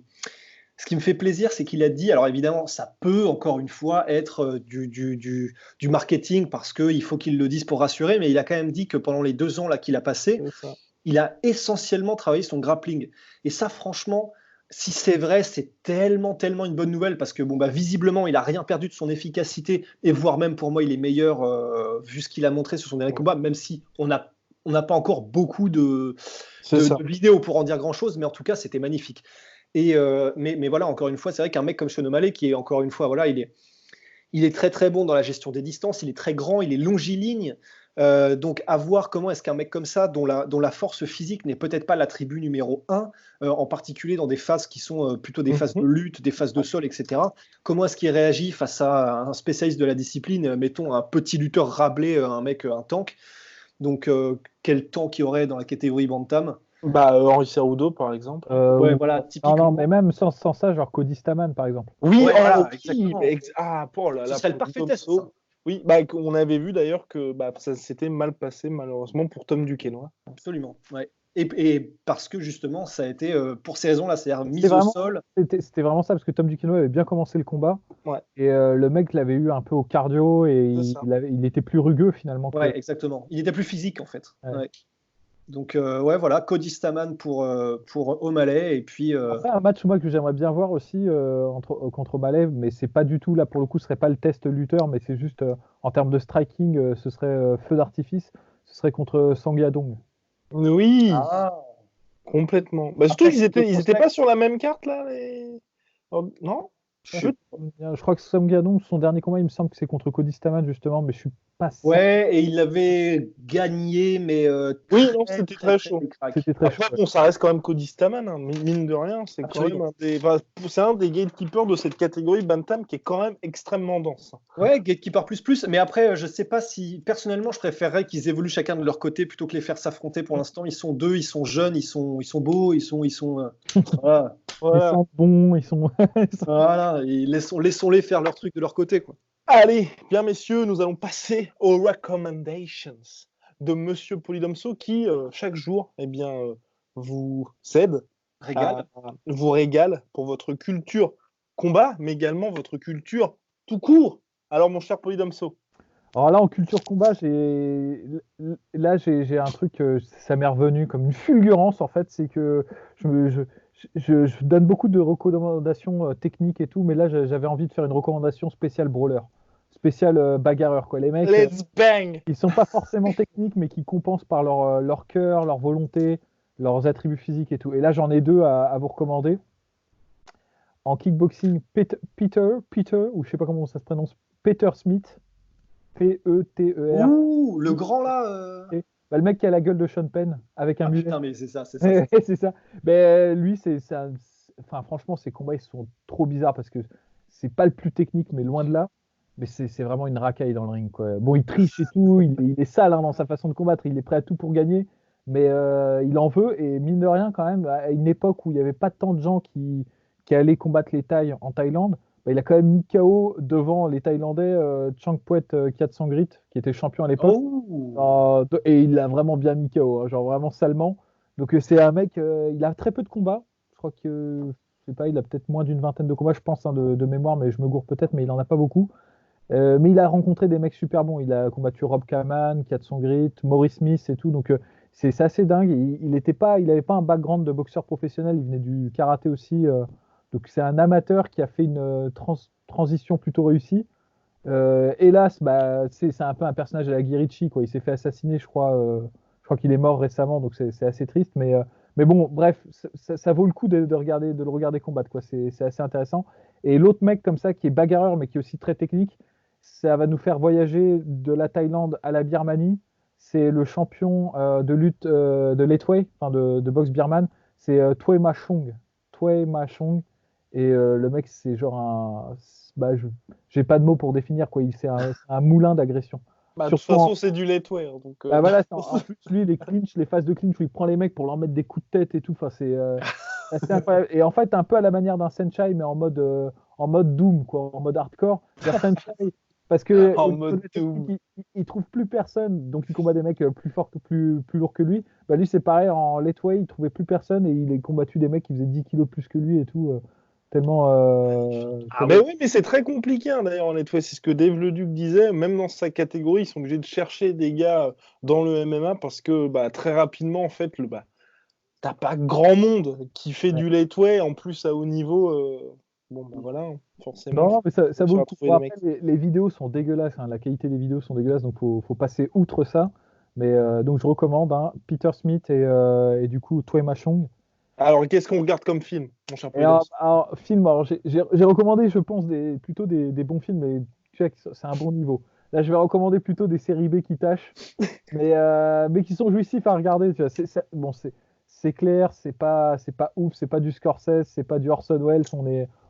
fait plaisir, c'est qu'il a dit, alors évidemment, ça peut encore une fois être du marketing parce qu'il faut qu'il le dise pour rassurer, mais il a quand même dit que pendant les 2 ans là qu'il a passé, C'est ça. il a essentiellement travaillé son grappling. Et ça, franchement, si c'est vrai, c'est tellement une bonne nouvelle parce que visiblement, il n'a rien perdu de son efficacité et voire même pour moi, il est meilleur vu ce qu'il a montré sur son dernier combat, même si on n'a pas encore beaucoup de vidéos pour en dire grand-chose, mais en tout cas, c'était magnifique. Mais voilà, encore une fois, c'est vrai qu'un mec comme Sean O'Malley, qui est encore une fois, voilà, il est très bon dans la gestion des distances, il est très grand, il est longiligne. Donc à voir comment est-ce qu'un mec comme ça, dont la force physique n'est peut-être pas l'attribut numéro 1, en particulier dans des phases qui sont plutôt des phases de lutte, des phases de sol, etc., comment est-ce qu'il réagit face à un spécialiste de la discipline, mettons un petit lutteur Rabelais, un tank. Donc quel tank il y aurait dans la catégorie Bantam? Henri Cerudo, par exemple. Voilà, typiquement. Non, mais même sans ça, genre Cody Stamann, par exemple. Oui, voilà, exactement. Ce serait le parfait test, ça. Oui, on avait vu d'ailleurs que ça s'était mal passé, malheureusement, pour Tom Duquesnoy. Absolument, ouais. Et parce que justement, ça a été, pour ces raisons-là, c'est-à-dire mise au sol. C'était vraiment ça, parce que Tom Duquesnoy avait bien commencé le combat. Ouais. Et le mec l'avait eu un peu au cardio et il était plus rugueux finalement. Ouais, exactement. Il était plus physique en fait. Ouais. Ouais. Donc voilà, Cody Stamann pour O'Malley et puis. Après, un match moi que j'aimerais bien voir aussi contre O'Malley, mais c'est pas du tout là pour le coup, ce serait pas le test lutteur, mais c'est juste en termes de striking, ce serait feu d'artifice, ce serait contre Song Yadong. Oui, complètement. Surtout qu'ils étaient pas sur la même carte là, non? Je crois que Song Yadong, son dernier combat, il me semble que c'est contre Cody Stamann justement, mais je suis pas certain. Ouais, et il avait gagné, mais oui, non, c'était très chaud. C'était très chaud. Bon, ça reste quand même Cody Stamann, hein, mine de rien, c'est quand même c'est un des gatekeepers de cette catégorie Bantam qui est quand même extrêmement dense. Ouais, gatekeeper plus, mais après, je sais pas si personnellement, je préférerais qu'ils évoluent chacun de leur côté plutôt que les faire s'affronter. Pour l'instant, ils sont deux, ils sont jeunes, ils sont beaux, ils sont voilà. Ils sont bons, ils sont. Voilà, et laissons-les faire leur truc de leur côté, quoi. Allez, bien messieurs, nous allons passer aux recommendations de Monsieur Polydomso qui, chaque jour, vous cède, vous régale pour votre culture combat, mais également votre culture tout court. Alors, mon cher Polydomso. Alors là, en culture combat, j'ai un truc, ça m'est revenu comme une fulgurance en fait, c'est que je donne beaucoup de recommandations techniques et tout, mais là j'avais envie de faire une recommandation spéciale brawler, spéciale bagarreur quoi. Les mecs, ils sont pas forcément techniques, mais qui compensent par leur cœur, leur volonté, leurs attributs physiques et tout. Et là j'en ai deux à vous recommander. En kickboxing, Peter, ou je sais pas comment ça se prononce, Peter Smith. P-E-T-E-R. Ouh, le grand là. Le mec qui a la gueule de Sean Penn avec un mulet. Putain, mais c'est ça. C'est ça. Mais lui, franchement, ses combats ils sont trop bizarres parce que c'est pas le plus technique, mais loin de là. Mais c'est vraiment une racaille dans le ring, quoi. Bon, il triche et tout, il est sale dans sa façon de combattre, il est prêt à tout pour gagner, mais il en veut. Et mine de rien, quand même, à une époque où il n'y avait pas tant de gens qui allaient combattre les Thaïs en Thaïlande, il a quand même mis KO devant les Thaïlandais Changpwet Kiatsangrit, qui était champion à l'époque. Et il l'a vraiment bien mis KO, hein, genre vraiment salement. Donc c'est un mec, il a très peu de combats. Je crois que, je sais pas, il a peut-être moins d'une vingtaine de combats, je pense, hein, de mémoire, mais je me gourre peut-être, mais il en a pas beaucoup. Mais il a rencontré des mecs super bons. Il a combattu Rob Kaman, Katson Grit, Maurice Smith et tout. Donc c'est assez dingue. Il avait pas un background de boxeur professionnel. Il venait du karaté aussi. Donc c'est un amateur qui a fait une transition plutôt réussie. Hélas, bah, c'est un peu un personnage à la Guy Ritchie, quoi. Il s'est fait assassiner, je crois. Je crois qu'il est mort récemment, donc c'est assez triste. Mais bon, bref, ça vaut le coup de le regarder combattre, quoi. C'est assez intéressant. Et l'autre mec comme ça, qui est bagarreur, mais qui est aussi très technique, ça va nous faire voyager de la Thaïlande à la Birmanie. C'est le champion de lutte de Lethwei, enfin de boxe birmane. C'est Tway Ma Chong. Tway Ma Chong. Et le mec, c'est genre un. Bah, j'ai pas de mots pour définir, quoi. C'est un moulin d'agression. Bah, de toute Surtout en, façon, c'est du laitware. Donc, bah voilà, en plus, lui, les clinches, les phases de clinch où il prend les mecs pour leur mettre des coups de tête et tout, enfin, c'est assez incroyable. Et en fait, un peu à la manière d'un Senchai, mais en mode Doom, quoi, en mode hardcore. C'est-à-dire Senchai, parce que en au niveau mode de la tout. technique, il trouve plus personne, donc il combat des mecs plus forts, plus lourds que lui. Bah, lui, c'est pareil, en lightweight, il trouvait plus personne et il a combattu des mecs qui faisaient 10 kilos de plus que lui et tout. Tellement. Ah, mais oui, mais c'est très compliqué hein, d'ailleurs en laitware. C'est ce que Dave Leduc disait. Même dans sa catégorie, ils sont obligés de chercher des gars dans le MMA parce que bah, très rapidement, en fait, t'as pas grand monde qui fait Ouais. du laitware en plus à haut niveau. Bon, bah voilà, hein, forcément, Non, mais ça vaut tu le vas coup. trouver Bon, les après, mecs. les vidéos sont dégueulasses, hein. La qualité des vidéos sont dégueulasses, donc faut passer outre ça. Mais donc je recommande hein, Peter Smith et du coup Tway Machong. Alors, qu'est-ce qu'on regarde comme film, mon cher Et Prudence? film, alors, j'ai recommandé, je pense, plutôt des bons films, mais tu sais que c'est un bon niveau. Là, je vais recommander plutôt des séries B qui tâchent, mais qui sont jouissifs à regarder. Tu vois. Bon, c'est clair, c'est pas ouf, c'est pas du Scorsese, c'est pas du Orson Welles,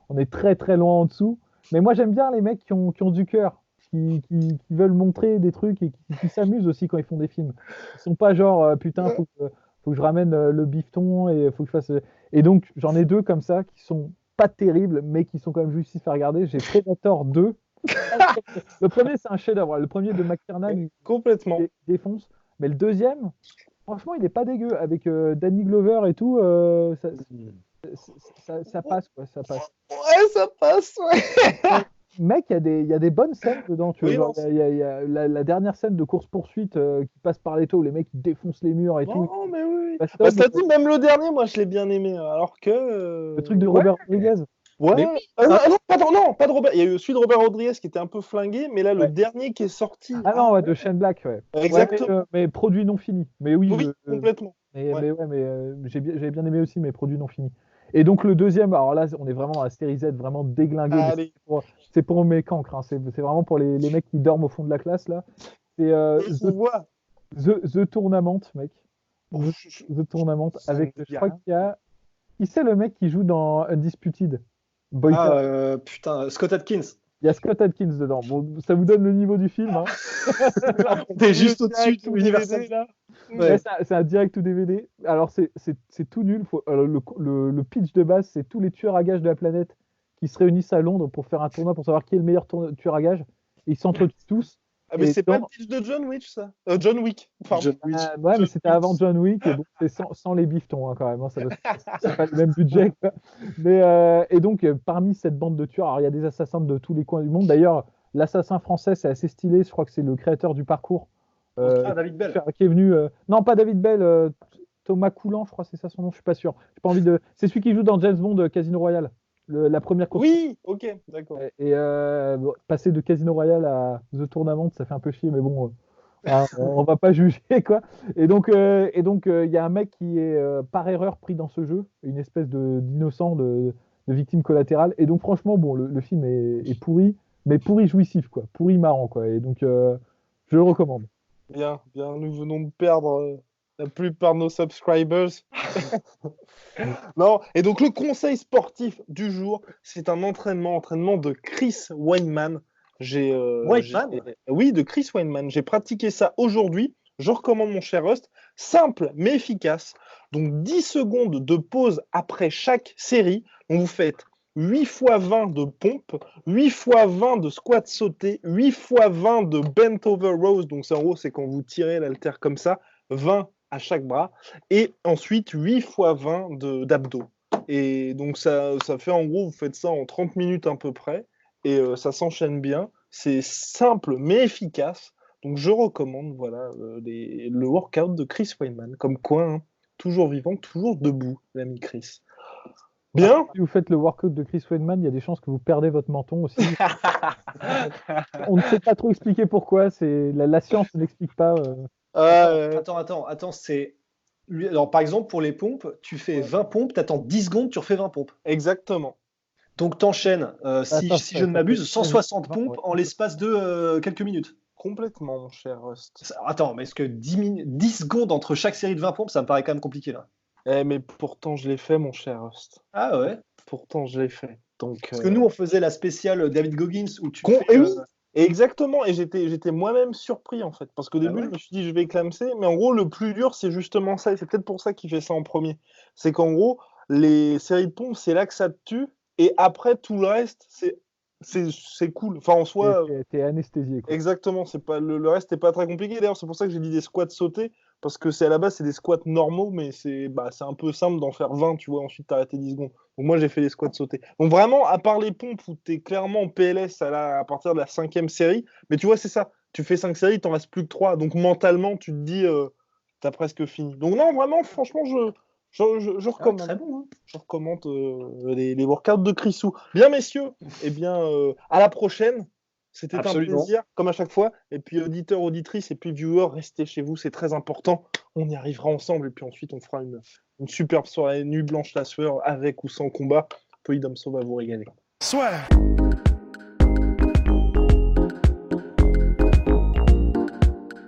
on est très très loin en dessous. Mais moi, j'aime bien les mecs qui ont du cœur, qui veulent montrer des trucs et qui s'amusent aussi quand ils font des films. Ils sont pas genre, putain, faut que je ramène le bifton et faut que je fasse. Et donc, j'en ai deux comme ça qui sont pas terribles, mais qui sont quand même jouissifs à regarder. J'ai Predator 2. Le premier, c'est un chef-d'œuvre. Le premier de McTiernan, Complètement. il défonce. Mais le deuxième, franchement, il est pas dégueu. Avec Danny Glover et tout, ça passe, quoi. Ça passe. Ouais, ça passe, ouais. Mec, il y a des bonnes scènes dedans. Tu vois, Oui, genre, non, il y a la dernière scène de course-poursuite qui passe par les taux, où les mecs ils défoncent les murs et tout. non, mais oui. Bah, Bah, stop, ça dit, même le dernier, moi, je l'ai bien aimé. Alors que. le truc de Ouais. Robert Rodriguez. Mais Ouais. oui, Non, pas de Robert. Il y a eu celui de Robert Rodriguez qui était un peu flingué, mais là, le ouais. dernier qui est sorti. Ah non, Ah, ouais, de Shane Black, ouais. Ouais, exactement. mais produit non fini. Mais oui, Oui, complètement. Ouais. mais ouais, mais j'avais bien aimé aussi, mais produit non fini. Et donc le deuxième, alors là, on est vraiment dans la série Z, vraiment déglingué, mais Allez. c'est pour mes cancres, hein. C'est vraiment pour les mecs qui dorment au fond de la classe, là. C'est On voit. The Tournament, mec. Oh, The Tournament, ça me avec, je dit crois rien. qu'il y a. Qui c'est le mec qui joue dans Undisputed? Boyka. Ah, putain, Scott Atkins. Il y a Scott Adkins dedans. Bon, ça vous donne le niveau du film, hein. T'es juste Le au-dessus direct de ou Universal. DVD, là. Ouais, Ouais. c'est un direct ou DVD. Alors, c'est tout nul. Le pitch de base, c'est tous les tueurs à gages de la planète qui se réunissent à Londres pour faire un tournoi pour savoir qui est le meilleur tueur à gages. Ils s'entretuent tous. Ah, mais Et c'est pas le pitch de John Wick, ça. John Wick, pardon. John Wick. ouais, mais John c'était Wick. avant John Wick. Et bon, c'est sans les biftons, hein, quand même, hein, c'est pas le même budget, quoi. Et donc, parmi cette bande de tueurs, alors il y a des assassins de tous les coins du monde. D'ailleurs, l'assassin français, c'est assez stylé. Je crois que c'est le créateur du parcours Ah, David Bell. qui est venu. Non, pas David Bell, Thomas Coulant, je crois que c'est ça son nom, je suis pas sûr. J'ai pas envie de. C'est celui qui joue dans James Bond Casino Royale, la première course. Oui, ok, d'accord. Et bon, passer de Casino Royale à The Tournament, ça fait un peu chier, mais bon, hein, on va pas juger, quoi. Il y a un mec qui est par erreur pris dans ce jeu, une espèce d'innocent, de victime collatérale. Et donc, franchement, bon, le film est pourri, mais pourri jouissif, quoi. Pourri marrant, quoi. Et donc, je le recommande. Bien, bien, nous venons de perdre la plupart de nos subscribers. Non, et donc le conseil sportif du jour, c'est un entraînement de Chris Weinman. Whiteman. Oui, de Chris Weinman. J'ai pratiqué ça aujourd'hui. Je recommande mon cher Rust. Simple mais efficace. Donc 10 secondes de pause après chaque série. Donc vous faites 8 fois 20 de pompe, 8 fois 20 de squat sauté, 8 fois 20 de bent over rows. Donc en gros, c'est quand vous tirez l'haltère comme ça, 20 à chaque bras. Et ensuite 8 fois 20 d'abdos. Et donc ça fait en gros, vous faites ça en 30 minutes à peu près. Et ça s'enchaîne bien. C'est simple mais efficace. Donc je recommande voilà, le workout de Chris Weidman. Comme quoi, hein, toujours vivant, toujours debout, l'ami Chris. Bien. Si vous faites le workout de Chris Weidman, il y a des chances que vous perdez votre menton aussi. On ne sait pas trop expliquer pourquoi. La science ne l'explique pas. Attends, c'est... Alors, par exemple, pour les pompes, tu fais 20 pompes, tu attends 10 secondes, tu refais 20 pompes. Exactement. Donc, t'enchaînes, si je ne m'abuse, 160 ouais. pompes en l'espace de quelques minutes. Complètement, mon cher Rust. Attends, mais est-ce que 10 secondes entre chaque série de 20 pompes, ça me paraît quand même compliqué, là. Mais pourtant, je l'ai fait, mon cher Rust. Ah ouais? Pourtant, je l'ai fait. Donc, Parce que nous, on faisait la spéciale David Goggins où tu Et oui, exactement. Et j'étais moi-même surpris, en fait. Parce qu'au début, ouais. je me suis dit, je vais clamser. Mais en gros, le plus dur, c'est justement ça. Et c'est peut-être pour ça qu'il fait ça en premier. C'est qu'en gros, les séries de pompes, c'est là que ça te tue. Et après, tout le reste, c'est cool. Enfin, en soi. T'es anesthésié, quoi. Exactement. C'est pas, le reste n'est pas très compliqué. D'ailleurs, c'est pour ça que j'ai dit des squats sautés. Parce que à la base, c'est des squats normaux. Mais c'est un peu simple d'en faire 20, tu vois. Ensuite, t'arrêter 10 secondes. Donc moi, j'ai fait des squats sautés. Donc vraiment, à part les pompes où tu es clairement en PLS à partir de la 5e série, mais tu vois, c'est ça. Tu fais 5 séries, il t'en reste plus que 3. Donc mentalement, tu te dis, t'as presque fini. Donc non, vraiment, franchement, je recommande. Très bon, hein. Je recommande les workouts de Chrisou. Bien, messieurs, eh bien, à la prochaine. C'était un plaisir, comme à chaque fois. Et puis, auditeurs, auditrices, et puis viewers, restez chez vous, c'est très important. On y arrivera ensemble. Et puis ensuite, on fera une superbe soirée Nuit Blanche la sueur, avec ou sans combat. Polydamso va vous régaler. Soit.